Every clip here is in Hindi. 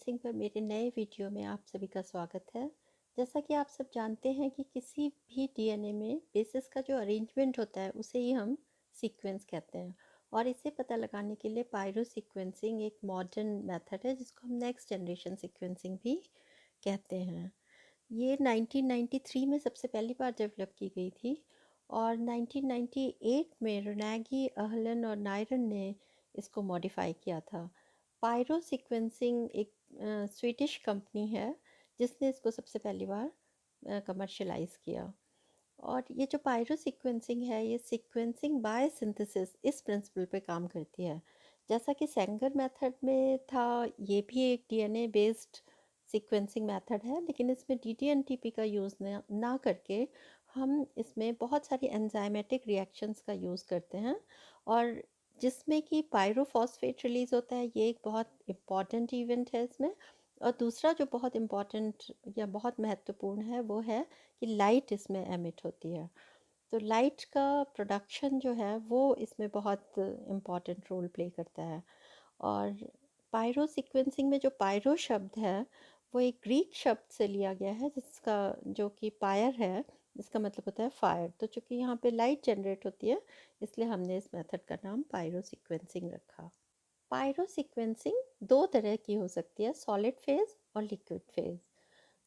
सीक्वेंसिंग पर मेरे नए वीडियो में आप सभी का स्वागत है। जैसा कि आप सब जानते हैं कि किसी भी डीएनए में बेसिस का जो अरेंजमेंट होता है उसे ही हम सीक्वेंस कहते हैं। और इसे पता लगाने के लिए पायरो सीक्वेंसिंग एक मॉडर्न मेथड है जिसको हम नेक्स्ट जनरेशन सीक्वेंसिंग भी कहते हैं। ये 1993 में सबसे पहली बार डेवलप की गई थी और 1998 में रोनागी, अहलन और नायरन ने इसको मॉडिफाई किया था। पायरो सीक्वेंसिंग एक स्वीडिश कंपनी है जिसने इसको सबसे पहली बार कमर्शलाइज किया। और ये जो पायरो सीक्वेंसिंग है ये सीक्वेंसिंग बाय सिंथेसिस इस प्रिंसिपल पे काम करती है। जैसा कि सेंगर मेथड में था, ये भी एक डीएनए बेस्ड सीक्वेंसिंग मेथड है, लेकिन इसमें डीटीएनटीपी का यूज़ ना करके हम इसमें बहुत सारी एंजाइमेटिक रिएक्शंस का यूज़ करते हैं। और जिसमें कि पायरोफॉस्फेट रिलीज़ होता है, ये एक बहुत इम्पॉर्टेंट इवेंट है इसमें। और दूसरा जो बहुत इम्पॉर्टेंट या बहुत महत्वपूर्ण है वो है कि लाइट इसमें एमिट होती है। तो लाइट का प्रोडक्शन जो है वो इसमें बहुत इम्पॉर्टेंट रोल प्ले करता है। और पायरो सीक्वेंसिंग में जो पायरो शब्द है वो एक ग्रीक शब्द से लिया गया है जिसका जो कि पायर है, जिसका मतलब होता है फायर। तो चूँकि यहाँ पे लाइट जनरेट होती है इसलिए हमने इस मेथड का नाम पायरो सीक्वेंसिंग रखा। पायरो सीक्वेंसिंग दो तरह की हो सकती है, सॉलिड फेज और लिक्विड फेज।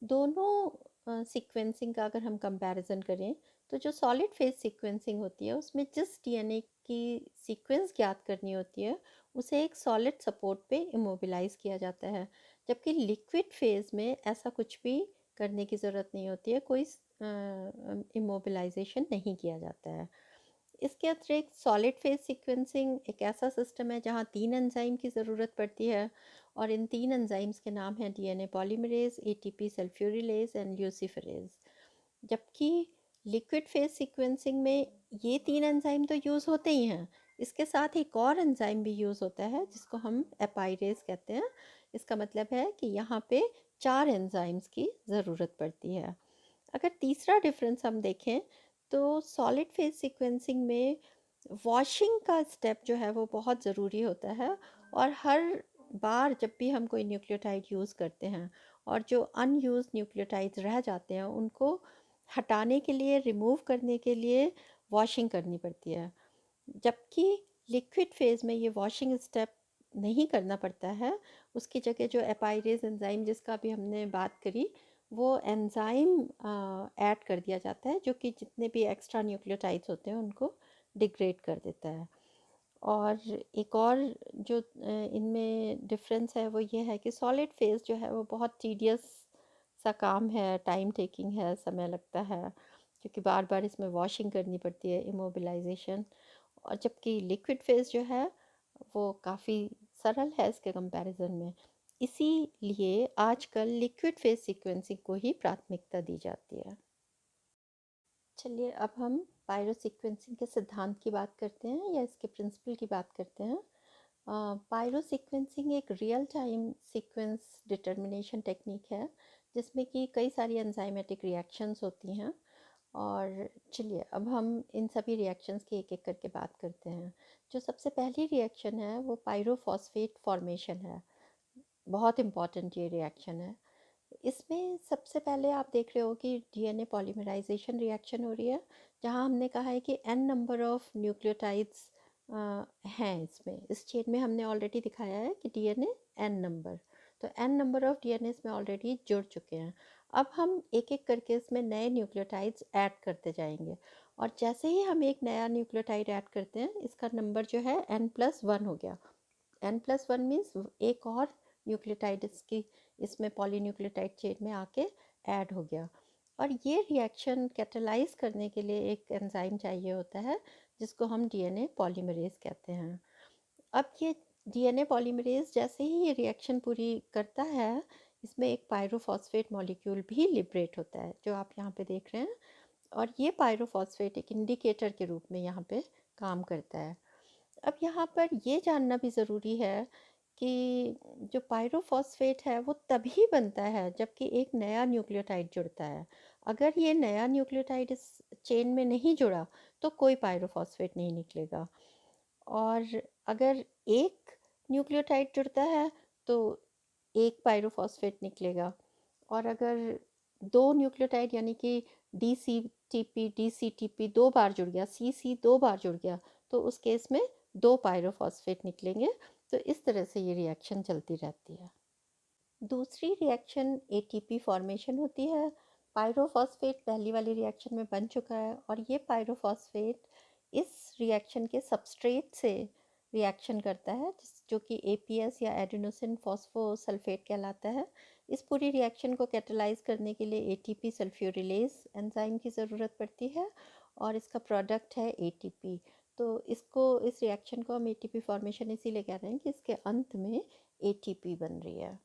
दोनों सीक्वेंसिंग का अगर हम कंपैरिजन करें तो जो सॉलिड फेज सीक्वेंसिंग होती है उसमें जिस डीएनए की सीक्वेंस ज्ञात करनी होती है उसे एक सॉलिड सपोर्ट पे इमोबिलाइज किया जाता है। जबकि लिक्विड फेज में ऐसा कुछ भी करने की ज़रूरत नहीं होती है, कोई इमोबिलाइजेशन नहीं किया जाता है। इसके अतिरिक्त सॉलिड फेज सीक्वेंसिंग एक ऐसा सिस्टम है जहाँ 3 एंजाइम की ज़रूरत पड़ती है और इन 3 एंजाइम्स के नाम हैं DNA polymerase, ATP sulfurylase and luciferase. जबकि लिक्विड फेज सीक्वेंसिंग में ये 3 एंजाइम तो यूज़ होते ही हैं, इसके साथ एक और एंजाइम भी यूज़ होता है जिसको हम एपाइरेज कहते हैं। इसका मतलब है कि यहाँ पे 4 एंजाइम्स की ज़रूरत पड़ती है। अगर तीसरा डिफरेंस हम देखें तो सॉलिड फेज सीक्वेंसिंग में वॉशिंग का स्टेप जो है वो बहुत ज़रूरी होता है। और हर बार जब भी हम कोई न्यूक्लियोटाइड यूज़ करते हैं और जो अनयूज न्यूक्लियोटाइड्स रह जाते हैं उनको हटाने के लिए, रिमूव करने के लिए वॉशिंग करनी पड़ती है। जबकि लिक्विड फेज में ये वॉशिंग स्टेप नहीं करना पड़ता है। उसकी जगह जो एपाइरेज एंजाइम जिसका भी हमने बात करी वो एंजाइम ऐड कर दिया जाता है जो कि जितने भी एक्स्ट्रा न्यूक्लियोटाइड्स होते हैं उनको डिग्रेड कर देता है। और एक और जो इनमें डिफरेंस है वो ये है कि सॉलिड फेज जो है वो बहुत टीडियस सा काम है, टाइम टेकिंग है, समय लगता है क्योंकि बार बार इसमें वॉशिंग करनी पड़ती है, इमोबिलाइजेशन। और जबकि लिक्विड फेज जो है वो काफ़ी सरल है इसके कंपैरिजन में। इसीलिए आजकल लिक्विड फेज सीक्वेंसिंग को ही प्राथमिकता दी जाती है। चलिए अब हम पायरो सीक्वेंसिंग के सिद्धांत की बात करते हैं या इसके प्रिंसिपल की बात करते हैं। पायरो सीक्वेंसिंग एक real time sequence determination technique है जिसमें कि कई सारी एंजाइमेटिक रिएक्शंस होती हैं। और चलिए अब हम इन सभी रिएक्शंस की एक एक करके बात करते हैं। जो सबसे पहली रिएक्शन है वो पायरोफॉस्फेट फॉर्मेशन है। बहुत इम्पॉर्टेंट ये रिएक्शन है। इसमें सबसे पहले आप देख रहे हो कि डीएनए पॉलीमराइजेशन रिएक्शन हो रही है जहां हमने कहा है कि n नंबर ऑफ न्यूक्लियोटाइड्स हैं इसमें। इस चेन में हमने ऑलरेडी दिखाया है कि डीएनए n नंबर, तो n नंबर ऑफ डीएनए इसमें ऑलरेडी जुड़ चुके हैं। अब हम एक एक करके इसमें नए न्यूक्लियोटाइड्स ऐड करते जाएंगे और जैसे ही हम एक नया न्यूक्लियोटाइड ऐड करते हैं इसका नंबर जो है n+1 हो गया। n+1 मीन्स एक और न्यूक्लियोटाइड इसकी इसमें पॉलीन्यूक्लियोटाइड चेन में आके ऐड हो गया। और ये रिएक्शन कैटेलाइज करने के लिए एक एंजाइम चाहिए होता है जिसको हम डीएनए पॉलीमरेज कहते हैं। अब ये डीएनए पॉलीमरेज जैसे ही ये रिएक्शन पूरी करता है इसमें एक पायरोफॉस्फेट मॉलिक्यूल भी लिबरेट होता है जो आप यहाँ पे देख रहे हैं। और ये पायरोफॉस्फेट एक इंडिकेटर के रूप में यहाँ पे काम करता है। अब यहाँ पर ये जानना भी ज़रूरी है कि जो पायरोफॉस्फेट है वो तभी बनता है जबकि एक नया न्यूक्लियोटाइड जुड़ता है। अगर ये नया न्यूक्लियोटाइड इस चेन में नहीं जुड़ा तो कोई पायरोफॉस्फेट नहीं निकलेगा। और अगर एक न्यूक्लियोटाइड जुड़ता है तो एक पायरोफॉस्फेट निकलेगा। और अगर दो न्यूक्लियोटाइड यानी कि D C T P D C T P 2 बार जुड़ गया, सी सी 2 बार जुड़ गया, तो उस केस में 2 पायरोफॉस्फेट निकलेंगे। तो इस तरह से ये रिएक्शन चलती रहती है। दूसरी रिएक्शन एटीपी फॉर्मेशन होती है। पायरोफॉस्फेट पहली वाली रिएक्शन में बन चुका है और ये पायरोफॉस्फेट इस रिएक्शन के सबस्ट्रेट से रिएक्शन करता है, जो कि एपीएस या एडिनोसिन फॉस्फोसल्फेट कहलाता है। इस पूरी रिएक्शन को कैटलाइज करने के लिए एटीपी सल्फ्यूरिलेज एंजाइम की ज़रूरत पड़ती है और इसका प्रोडक्ट है एटीपी। तो इस रिएक्शन को हम एटीपी फॉर्मेशन इसीलिए कह रहे हैं कि इसके अंत में एटीपी बन रही है।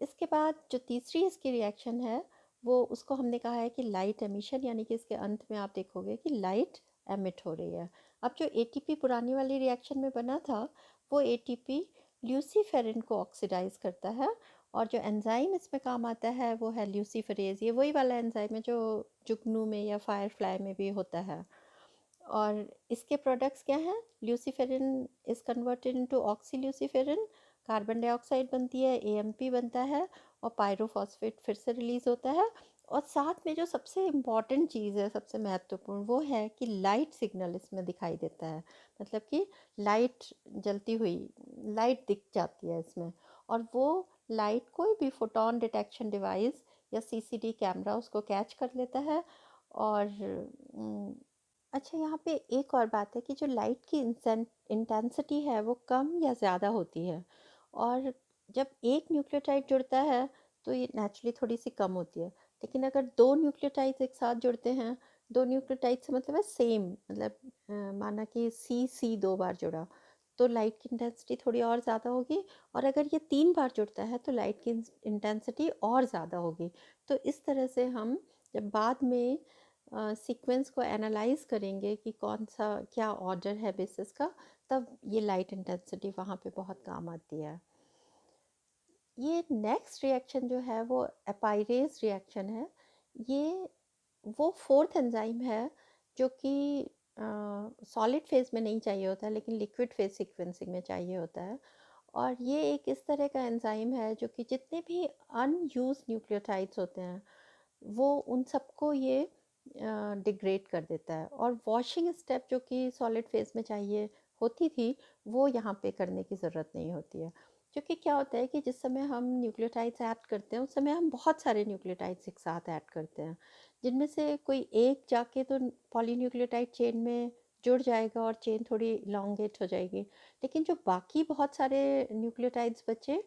इसके बाद जो तीसरी इसकी रिएक्शन है, वो उसको हमने कहा है कि लाइट एमिशन, यानी कि इसके अंत में आप देखोगे कि लाइट एमिट हो रही है। अब जो एटीपी पुरानी वाली रिएक्शन में बना था, वो एटीपी ल्यूसीफेरिन को ऑक्सीडाइज करता है और जो एंजाइम इसमें काम आता है वो है ल्यूसीफरेज। ये वही वाला एंजाइम है जो जुगनू में या फायरफ्लाई में भी होता है। और इसके प्रोडक्ट्स क्या हैं? Luciferin is converted into oxyluciferin, carbon dioxide बनती है, एएमपी बनता है और पायरोफॉस्फेट फिर से रिलीज होता है। और साथ में जो सबसे इम्पॉर्टेंट चीज़ है, सबसे महत्वपूर्ण, वो है कि लाइट सिग्नल इसमें दिखाई देता है। मतलब कि लाइट जलती हुई लाइट दिख जाती है इसमें। और वो लाइट कोई भी फोटोन डिटेक्शन डिवाइस या सीसीडी कैमरा उसको कैच कर लेता है। और अच्छा, यहाँ पे एक और बात है कि जो लाइट की इंटेंसिटी है वो कम या ज़्यादा होती है। और जब एक न्यूक्लियोटाइड जुड़ता है तो ये नेचुरली थोड़ी सी कम होती है। लेकिन अगर दो न्यूक्लियोटाइड्स एक साथ जुड़ते हैं, दो न्यूक्लियोटाइड से मतलब है सेम, मतलब माना कि सी सी 2 बार जुड़ा, तो लाइट की इंटेंसिटी थोड़ी और ज़्यादा होगी। और अगर ये 3 बार जुड़ता है तो लाइट की इंटेंसिटी और ज़्यादा होगी। तो इस तरह से हम जब बाद में सीक्वेंस को एनालाइज करेंगे कि कौन सा क्या ऑर्डर है बेसिस का, तब ये लाइट इंटेंसिटी वहाँ पे बहुत काम आती है। ये नेक्स्ट रिएक्शन जो है वो एपाइरेज रिएक्शन है। ये वो फोर्थ एंजाइम है जो कि सॉलिड फेज में नहीं चाहिए होता है, लेकिन लिक्विड फेज सीक्वेंसिंग में चाहिए होता है। और ये एक इस तरह का एंजाइम है जो कि जितने भी अनयूज न्यूक्लियोटाइड्स होते हैं वो उन सबको ये डिग्रेड कर देता है। और वॉशिंग स्टेप जो कि सॉलिड फेज में चाहिए होती थी, वो यहाँ पे करने की ज़रूरत नहीं होती है। क्योंकि क्या होता है कि जिस समय हम न्यूक्लियोटाइड्स ऐड करते हैं उस समय हम बहुत सारे न्यूक्लियोटाइड्स एक साथ ऐड करते हैं, जिनमें से कोई एक जाके तो पॉलीन्यूक्लियोटाइड चेन में जुड़ जाएगा और चेन थोड़ी लॉन्गेट हो जाएगी। लेकिन जो बाकी बहुत सारे न्यूक्लियोटाइड्स बचे,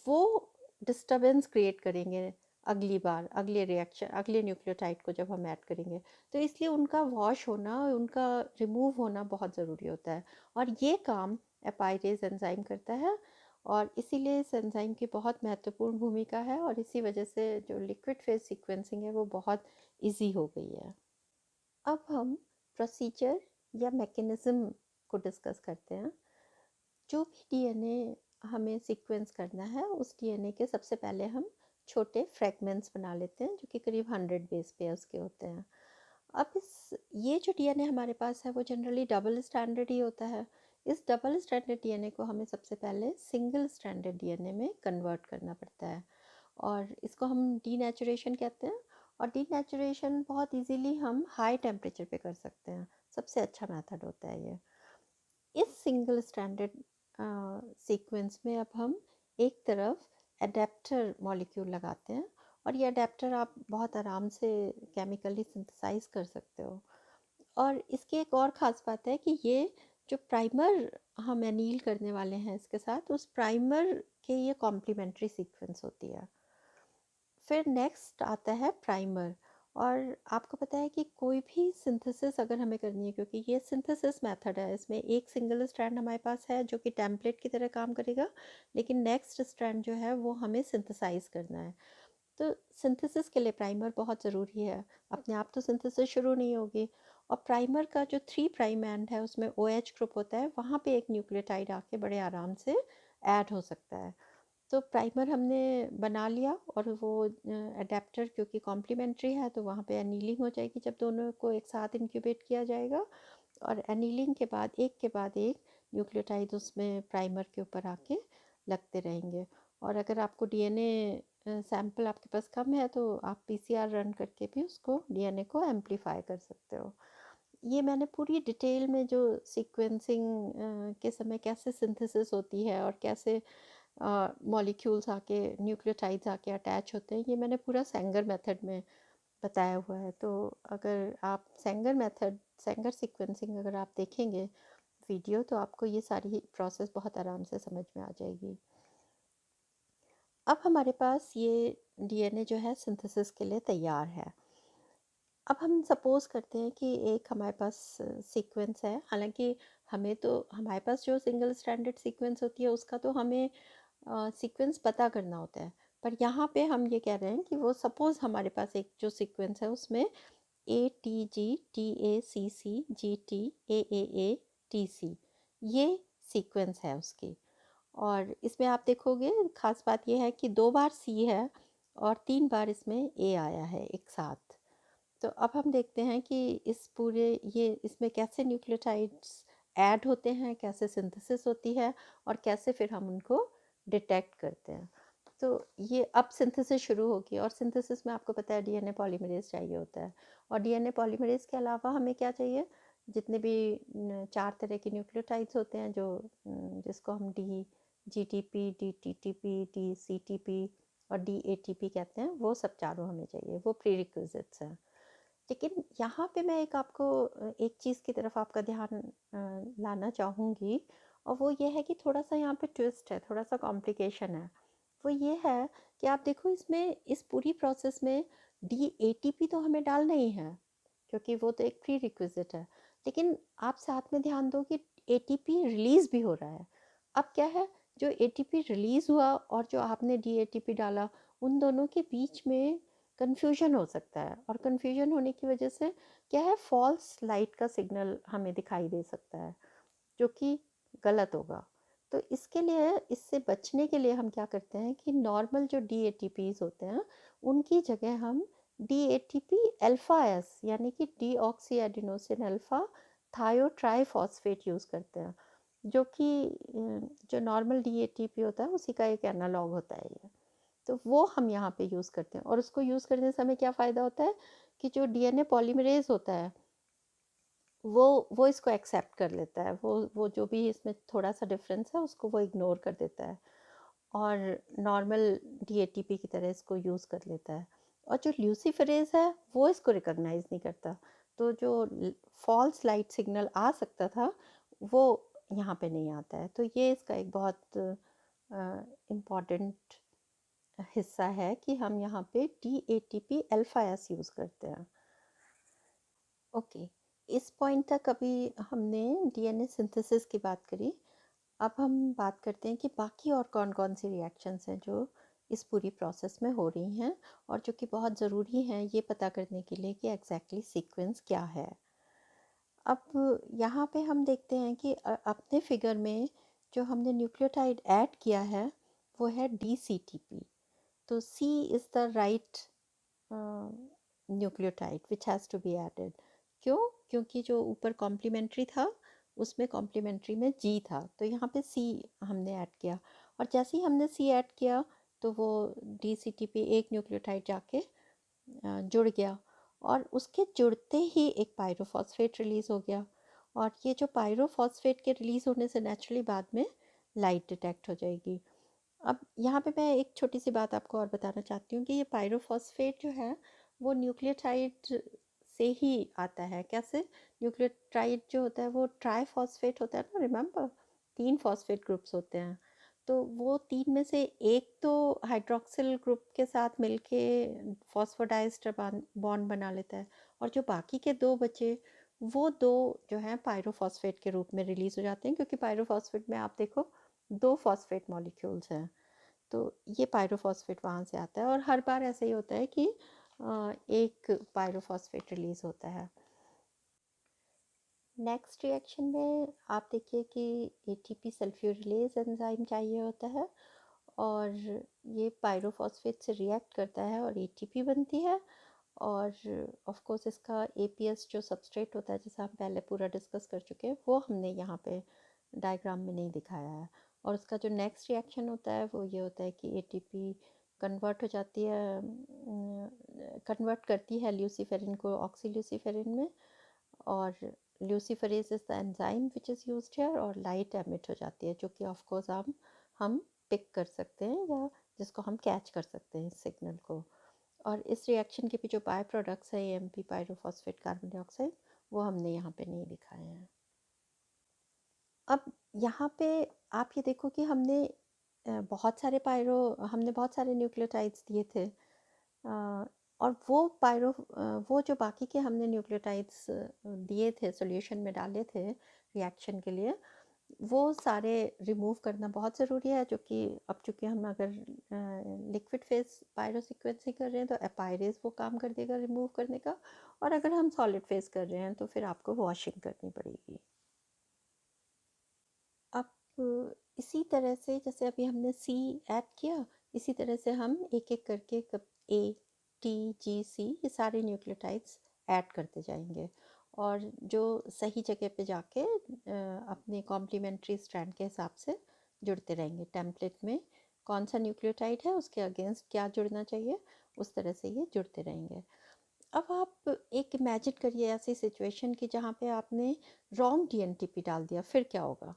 वो डिस्टरबेंस क्रिएट करेंगे अगली बार, अगले रिएक्शन, अगले न्यूक्लियोटाइड को जब हम ऐड करेंगे। तो इसलिए उनका वॉश होना, उनका रिमूव होना बहुत ज़रूरी होता है। और ये काम एपाइरेज एंजाइम करता है और इसीलिए इस एंजाइम की बहुत महत्वपूर्ण भूमिका है और इसी वजह से जो लिक्विड फेज सीक्वेंसिंग है वो बहुत इजी हो गई है। अब हम प्रोसीजर या मैकेनिज्म को डिस्कस करते हैं। जो भी डीएनए हमें सीक्वेंस करना है, उस डीएनए के सबसे पहले हम छोटे फ्रेगमेंट्स बना लेते हैं जो कि करीब 100 बेस पेयर्स के होते हैं। अब ये जो डीएनए हमारे पास है वो जनरली डबल स्टैंडर्ड ही होता है। इस डबल स्टैंडर्ड डीएनए को हमें सबसे पहले सिंगल स्टैंडर्ड डीएनए में कन्वर्ट करना पड़ता है और इसको हम डीनेचुरेशन कहते हैं। और डीनेचुरेशन बहुत इजीली हम हाई टेम्परेचर पे कर सकते हैं, सबसे अच्छा मेथड होता है ये। इस सिंगल स्टैंडर्ड सीक्वेंस में अब हम एक तरफ एडेप्टर मॉलिक्यूल लगाते हैं और ये एडेप्टर आप बहुत आराम से केमिकली सिंथेसाइज कर सकते हो। और इसकी एक और ख़ास बात है कि ये जो प्राइमर हम एनील करने वाले हैं इसके साथ, उस प्राइमर के ये कॉम्प्लीमेंट्री सीक्वेंस होती है। फिर नेक्स्ट आता है प्राइमर। और आपको पता है कि कोई भी सिंथेसिस अगर हमें करनी है, क्योंकि ये सिंथेसिस मेथड है, इसमें एक सिंगल स्ट्रैंड हमारे पास है जो कि टेम्पलेट की तरह काम करेगा, लेकिन नेक्स्ट स्ट्रैंड जो है वो हमें सिंथेसाइज करना है। तो सिंथेसिस के लिए प्राइमर बहुत ज़रूरी है, अपने आप तो सिंथेसिस शुरू नहीं होगी। और प्राइमर का जो 3' एंड है उसमें OH ग्रुप होता है, वहाँ पे एक न्यूक्लियोटाइड आके बड़े आराम से ऐड हो सकता है। तो प्राइमर हमने बना लिया और वो अडेप्टर क्योंकि कॉम्प्लीमेंट्री है तो वहाँ पे एनीलिंग हो जाएगी जब दोनों को एक साथ इंक्यूबेट किया जाएगा। और एनीलिंग के बाद एक न्यूक्लियोटाइड उसमें प्राइमर के ऊपर आके लगते रहेंगे। और अगर आपको डीएनए सैंपल आपके पास कम है तो आप पीसीआर रन करके भी उसको डीएनए को एम्पलीफाई कर सकते हो। ये मैंने पूरी डिटेल में जो सीक्वेंसिंग के समय कैसे सिंथेसिस होती है और कैसे मॉलिक्यूल्स आके न्यूक्लियोटाइड्स आके अटैच होते हैं, ये मैंने पूरा सेंगर मेथड में बताया हुआ है। तो अगर आप सेंगर सीक्वेंसिंग अगर आप देखेंगे वीडियो, तो आपको ये सारी प्रोसेस बहुत आराम से समझ में आ जाएगी। अब हमारे पास ये डीएनए जो है सिंथेसिस के लिए तैयार है। अब हम सपोज़ करते हैं कि एक हमारे पास सीक्वेंस है, हालांकि हमारे पास जो सिंगल स्ट्रैंडेड सीक्वेंस होती है उसका तो हमें सीक्वेंस पता करना होता है। पर यहाँ पे हम ये कह रहे हैं कि वो सपोज़ हमारे पास एक जो सीक्वेंस है उसमें ATG TACC GT AAA TC ये सीक्वेंस है उसकी। और इसमें आप देखोगे ख़ास बात ये है कि 2 बार C है और 3 बार इसमें A आया है एक साथ। तो अब हम देखते हैं कि इस पूरे ये इसमें कैसे न्यूक्लियोटाइड्स ऐड होते हैं, कैसे सिंथेसिस होती है और कैसे फिर हम उनको डिटेक्ट करते हैं। तो ये अब सिंथेसिस शुरू होगी, और सिंथेसिस में आपको पता है डीएनए पॉलीमरेज चाहिए होता है। और डीएनए पॉलीमरेज के अलावा हमें क्या चाहिए, जितने भी 4 तरह के न्यूक्लियोटाइड्स होते हैं जो जिसको हम GTP DTTP DCTP और DATP कहते हैं, वो सब चारों हमें चाहिए, वो प्रीरिक्विजिट्स हैं। लेकिन यहाँ पे मैं एक चीज़ की तरफ आपका ध्यान लाना चाहूँगी, और वो ये है कि थोड़ा सा यहाँ पे ट्विस्ट है, थोड़ा सा कॉम्प्लिकेशन है। वो ये है कि आप देखो इसमें इस पूरी प्रोसेस में DATP तो हमें डालना ही है, क्योंकि वो तो एक प्री रिक्विजिट है। लेकिन आप साथ में ध्यान दो कि ATP रिलीज़ भी हो रहा है। अब क्या है, जो ATP रिलीज़ हुआ और जो आपने DATP डाला, उन दोनों के बीच में कन्फ्यूजन हो सकता है, और कन्फ्यूजन होने की वजह से क्या है, फॉल्स लाइट का सिग्नल हमें दिखाई दे सकता है, जो कि गलत होगा। तो इसके लिए, इससे बचने के लिए हम क्या करते हैं कि नॉर्मल जो DATPs होते हैं उनकी जगह हम DATP अल्फा एस यानी कि डीऑक्सी एडिनोसिन अल्फा थायोट्राइफॉस्फेट यूज़ करते हैं, जो कि जो नॉर्मल DATP होता है उसी का एक एनालॉग होता है ये। तो वो हम यहाँ पे यूज़ करते हैं, और उसको यूज़ करने से हमें क्या फ़ायदा होता है कि जो डीएनए पॉलीमरेज होता है वो इसको एक्सेप्ट कर लेता है, वो जो भी इसमें थोड़ा सा डिफरेंस है उसको वो इग्नोर कर देता है, और नॉर्मल DATP की तरह इसको यूज़ कर लेता है। और जो ल्यूसीफरेज है वो इसको रिकॉग्नाइज़ नहीं करता। तो जो फॉल्स लाइट सिग्नल आ सकता था वो यहाँ पे नहीं आता है। तो ये इसका एक बहुत इम्पॉर्टेंट हिस्सा है कि हम यहाँ पे DATP अल्फा एस यूज़ करते हैं। ओके, इस पॉइंट तक अभी हमने डीएनए सिंथेसिस की बात करी। अब हम बात करते हैं कि बाकी और कौन कौन सी रिएक्शंस हैं जो इस पूरी प्रोसेस में हो रही हैं, और जो कि बहुत ज़रूरी हैं ये पता करने के लिए कि एग्जैक्टली सीक्वेंस क्या है। अब यहाँ पे हम देखते हैं कि अपने फिगर में जो हमने न्यूक्लियोटाइड ऐड किया है वो है DCTP। तो C is the right nucleotide which has to be added. क्यों? क्योंकि जो ऊपर कॉम्प्लीमेंट्री था उसमें कॉम्प्लीमेंट्री में G था, तो यहाँ पे C हमने ऐड किया। और जैसे ही हमने C ऐड किया तो वो DCTP एक न्यूक्लियोटाइड जाके जुड़ गया, और उसके जुड़ते ही एक पायरोफॉस्फेट रिलीज़ हो गया। और ये जो पायरोफॉस्फेट के रिलीज़ होने से नेचुरली बाद में लाइट डिटेक्ट हो जाएगी। अब यहाँ पे मैं एक छोटी सी बात आपको और बताना चाहती हूँ कि ये पायरोफॉस्फेट जो है वो न्यूक्लियोटाइड से ही आता है। कैसे? न्यूक्लियोटाइड जो होता है वो ट्राईफॉस्फेट होता है ना, रिमेम्बर 3 फॉस्फेट ग्रुप्स होते हैं। तो वो 3 में से एक तो हाइड्रोक्सिल ग्रुप के साथ मिलके फॉस्फोडाइस्टर बॉन्ड बना लेता है, और जो बाकी के 2 बचे वो 2 जो हैं पायरोफॉस्फेट के रूप में रिलीज़ हो जाते हैं, क्योंकि पायरोफॉस्फेट में आप देखो 2 फॉस्फेट मॉलिक्यूल्स हैं। तो ये पायरोफॉस्फेट वहाँ से आता है, और हर बार ऐसा ही होता है कि एक पायरोफॉस्फेट रिलीज़ होता है। नेक्स्ट रिएक्शन में आप देखिए कि ATP सल्फ्यूरिलेज एंजाइम चाहिए होता है, और ये पायरोफॉस्फेट से रिएक्ट करता है और ATP बनती है। और ऑफ कोर्स इसका APS जो सबस्ट्रेट होता है, जैसा हम पहले पूरा डिस्कस कर चुके हैं, वो हमने यहाँ पे डायग्राम में नहीं दिखाया है। और उसका जो नेक्स्ट रिएक्शन होता है वो ये होता है कि एटीपी कन्वर्ट हो जाती है, कन्वर्ट करती है ल्यूसीफेरिन को ऑक्सील्यूसीफेरिन में, और luciferase is the enzyme which is used here, और लाइट एमिट हो जाती है, जो कि ऑफ कोर्स हम पिक कर सकते हैं, या जिसको हम कैच कर सकते हैं इस सिग्नल को। और इस रिएक्शन के भी जो बाय प्रोडक्ट्स हैं एमपी पायरोफॉस्फेट कार्बन डाइऑक्साइड, वो हमने यहाँ पे नहीं दिखाए हैं। अब यहाँ पे आप ये देखो कि हमने बहुत सारे न्यूक्लियोटाइड्स दिए थे, और वो जो बाकी के हमने न्यूक्लियोटाइड्स दिए थे, सॉल्यूशन में डाले थे रिएक्शन के लिए, वो सारे रिमूव करना बहुत ज़रूरी है, जो कि अब चूँकि हम अगर लिक्विड फेस पायरो सीक्वेंसिंग कर रहे हैं तो एपाइरेज वो काम कर देगा रिमूव करने का, और अगर हम सॉलिड फेस कर रहे हैं तो फिर आपको वॉशिंग करनी पड़ेगी। अब इसी तरह से जैसे अभी हमने सी ऐड किया, इसी तरह से हम एक एक करके ए टी जी सी ये सारे न्यूक्लियोटाइड्स ऐड करते जाएंगे, और जो सही जगह पे जाके अपने कॉम्प्लीमेंट्री स्ट्रैंड के हिसाब से जुड़ते रहेंगे। टेम्पलेट में कौन सा न्यूक्लियोटाइड है उसके अगेंस्ट क्या जुड़ना चाहिए, उस तरह से ये जुड़ते रहेंगे। अब आप एक इमेजिन करिए ऐसी सिचुएशन की जहाँ पे आपने रॉन्ग डीएनटीपी डाल दिया, फिर क्या होगा।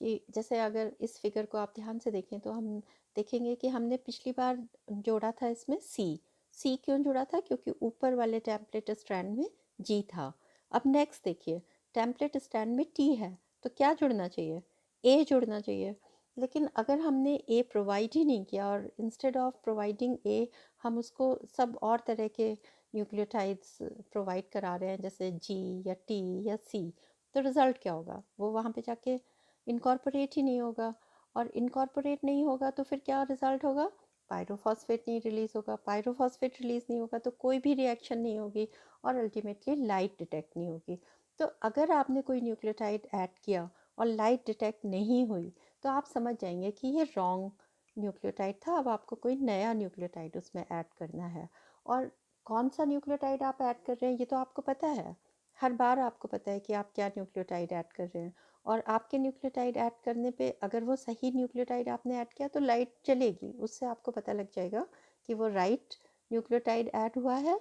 कि जैसे अगर इस फिगर को आप ध्यान से देखें तो हम देखेंगे कि हमने पिछली बार जोड़ा था इसमें सी क्यों जोड़ा था, क्योंकि ऊपर वाले टेम्पलेट स्ट्रैंड में जी था। अब नेक्स्ट देखिए, टेम्पलेट स्ट्रैंड में टी है, तो क्या जुड़ना चाहिए, ए जुड़ना चाहिए। लेकिन अगर हमने ए प्रोवाइड ही नहीं किया, और इंस्टेड ऑफ प्रोवाइडिंग ए हम उसको सब और तरह के न्यूक्लियोटाइड्स प्रोवाइड करा रहे हैं, जैसे जी या टी या सी, तो रिज़ल्ट क्या होगा, वो वहाँ पे जाके इनकॉर्पोरेट ही नहीं होगा। और इनकॉर्पोरेट नहीं होगा तो फिर क्या रिजल्ट होगा, पायरोफॉस्फेट नहीं रिलीज होगा। पायरोफॉस्फेट रिलीज नहीं होगा तो कोई भी रिएक्शन नहीं होगी, और अल्टीमेटली लाइट डिटेक्ट नहीं होगी। तो अगर आपने कोई न्यूक्लियोटाइड ऐड किया और लाइट डिटेक्ट नहीं हुई, तो आप समझ जाएंगे कि ये रॉन्ग न्यूक्लियोटाइड था। अब आपको कोई नया न्यूक्लियोटाइड उसमें ऐड करना है, और कौन सा न्यूक्लियोटाइड आप ऐड कर रहे हैं ये तो आपको पता है। हर बार आपको पता है कि आप क्या न्यूक्लियोटाइड ऐड कर रहे हैं, और आपके न्यूक्लियोटाइड ऐड करने पे अगर वो सही न्यूक्लियोटाइड आपने ऐड किया तो लाइट चलेगी, उससे आपको पता लग जाएगा कि वो राइट न्यूक्लियोटाइड ऐड हुआ है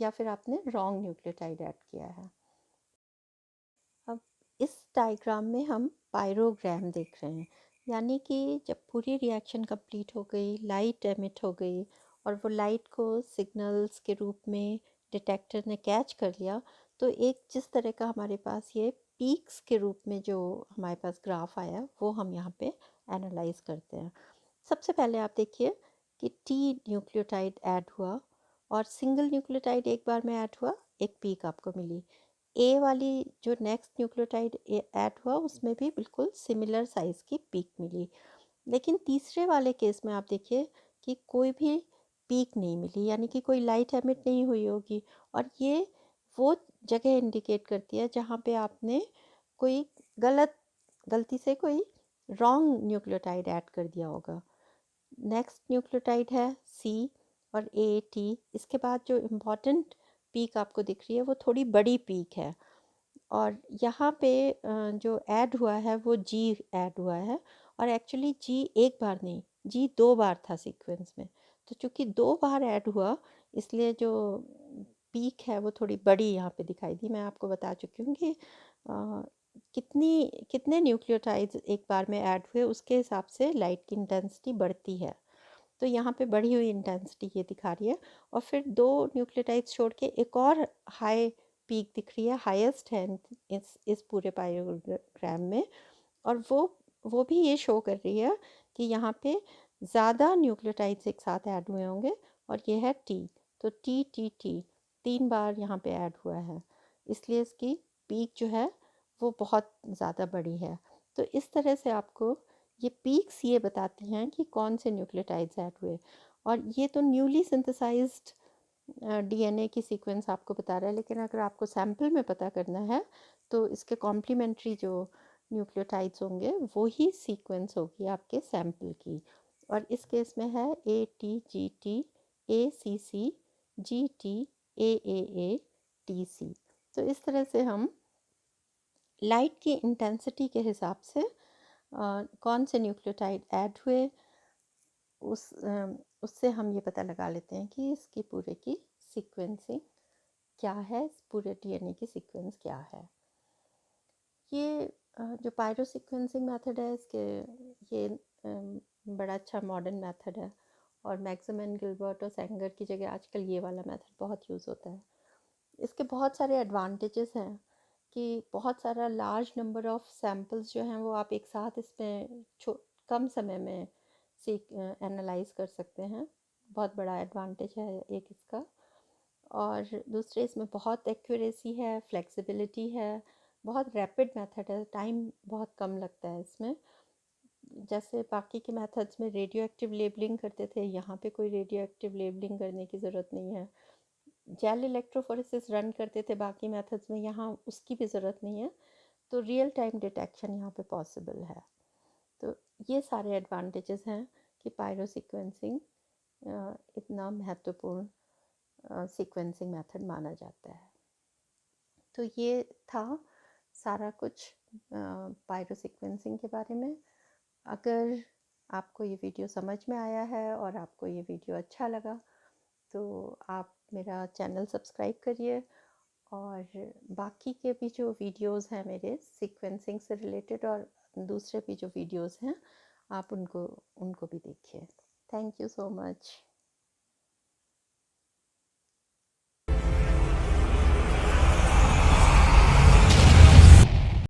या फिर आपने रॉन्ग न्यूक्लियोटाइड ऐड किया है। अब इस डायग्राम में हम पायरोग्राम देख रहे हैं, यानी कि जब पूरी रिएक्शन कंप्लीट हो गई, लाइट एमिट हो गई, और वो लाइट को सिग्नल्स के रूप में डिटेक्टर ने कैच कर लिया, तो एक जिस तरह का हमारे पास ये पीक्स के रूप में जो हमारे पास ग्राफ आया, वो हम यहाँ पे एनालाइज करते हैं। सबसे पहले आप देखिए कि टी न्यूक्लियोटाइड ऐड हुआ, और सिंगल न्यूक्लियोटाइड एक बार में ऐड हुआ, एक पीक आपको मिली। ए वाली जो नेक्स्ट न्यूक्लियोटाइड ऐड हुआ उसमें भी बिल्कुल सिमिलर साइज़ की पीक मिली। लेकिन तीसरे वाले केस में आप देखिए कि कोई भी पीक नहीं मिली, यानी कि कोई लाइट एमिट नहीं हुई होगी, और ये वो जगह इंडिकेट करती है जहाँ पे आपने कोई गलती से कोई रॉन्ग न्यूक्लियोटाइड ऐड कर दिया होगा। नेक्स्ट न्यूक्लियोटाइड है सी और ए टी, इसके बाद जो इम्पॉर्टेंट पीक आपको दिख रही है वो थोड़ी बड़ी पीक है, और यहाँ पे जो ऐड हुआ है वो जी ऐड हुआ है, और एक्चुअली जी एक बार नहीं, जी दो बार था सीक्वेंस में। तो चूँकि दो बार ऐड हुआ, इसलिए जो पीक है वो थोड़ी बड़ी यहाँ पे दिखाई दी। मैं आपको बता चुकी हूँ कि कितने न्यूक्लियोटाइड्स एक बार में ऐड हुए उसके हिसाब से लाइट की इंटेंसिटी बढ़ती है। तो यहाँ पे बढ़ी हुई इंटेंसिटी ये दिखा रही है, और फिर दो न्यूक्लियोटाइड्स छोड़ के एक और हाई पीक दिख रही है, हाईएस्ट है इस पूरे पायोग्राम में, और वो भी ये शो कर रही है कि यहाँ पे ज़्यादा न्यूक्लियोटाइड्स एक साथ ऐड हुए होंगे, और ये है टी। तो टी टी टी तीन बार यहाँ पे ऐड हुआ है, इसलिए इसकी पीक जो है वो बहुत ज़्यादा बड़ी है। तो इस तरह से आपको ये पीक्स ये बताती हैं कि कौन से न्यूक्लियोटाइड्स ऐड हुए। और ये तो न्यूली सिंथेसाइज्ड डीएनए की सीक्वेंस आपको बता रहा है, लेकिन अगर आपको सैंपल में पता करना है तो इसके कॉम्प्लीमेंट्री जो न्यूक्लियोटाइड्स होंगे वो ही सीक्वेंस होगी आपके सैंपल की। और इस केस में है A T G T A C C G T A T C. तो इस तरह से हम लाइट की इंटेंसिटी के हिसाब से कौन से न्यूक्लियोटाइड ऐड हुए, उससे हम ये पता लगा लेते हैं कि इसकी पूरे की सीक्वेंसिंग क्या है, इस पूरे डीएनए की सीक्वेंस क्या है। ये जो पायरो सीक्वेंसिंग मेथड है, इसके ये बड़ा अच्छा मॉडर्न मेथड है, और मैक्सवेल गिलबर्ट और सेंगर की जगह आजकल ये वाला मेथड बहुत यूज़ होता है। इसके बहुत सारे एडवांटेजेस हैं कि बहुत सारा लार्ज नंबर ऑफ सैम्पल्स जो हैं वो आप एक साथ इसमें कम समय में एनालाइज कर सकते हैं, बहुत बड़ा एडवांटेज है एक इसका। और दूसरे इसमें बहुत एक्यूरेसी है, फ्लेक्सिबिलिटी है, बहुत रैपिड मेथड है, टाइम बहुत कम लगता है इसमें। जैसे बाकी के मेथड्स में रेडियो एक्टिव लेबलिंग करते थे, यहाँ पे कोई रेडियो एक्टिव लेबलिंग करने की ज़रूरत नहीं है। जेल इलेक्ट्रोफोरेसिस रन करते थे बाकी मेथड्स में, यहाँ उसकी भी ज़रूरत नहीं है। तो रियल टाइम डिटेक्शन यहाँ पे पॉसिबल है। तो ये सारे एडवांटेजेस हैं कि पायरो सीक्वेंसिंग इतना महत्वपूर्ण सीक्वेंसिंग मेथड माना जाता है। तो ये था सारा कुछ पायरो सीक्वेंसिंग के बारे में। अगर आपको ये वीडियो समझ में आया है और आपको ये वीडियो अच्छा लगा तो आप मेरा चैनल सब्सक्राइब करिए, और बाकी के भी जो वीडियोस हैं मेरे सीक्वेंसिंग से रिलेटेड और दूसरे भी जो वीडियोस हैं आप उनको उनको भी देखिए। Thank you so much.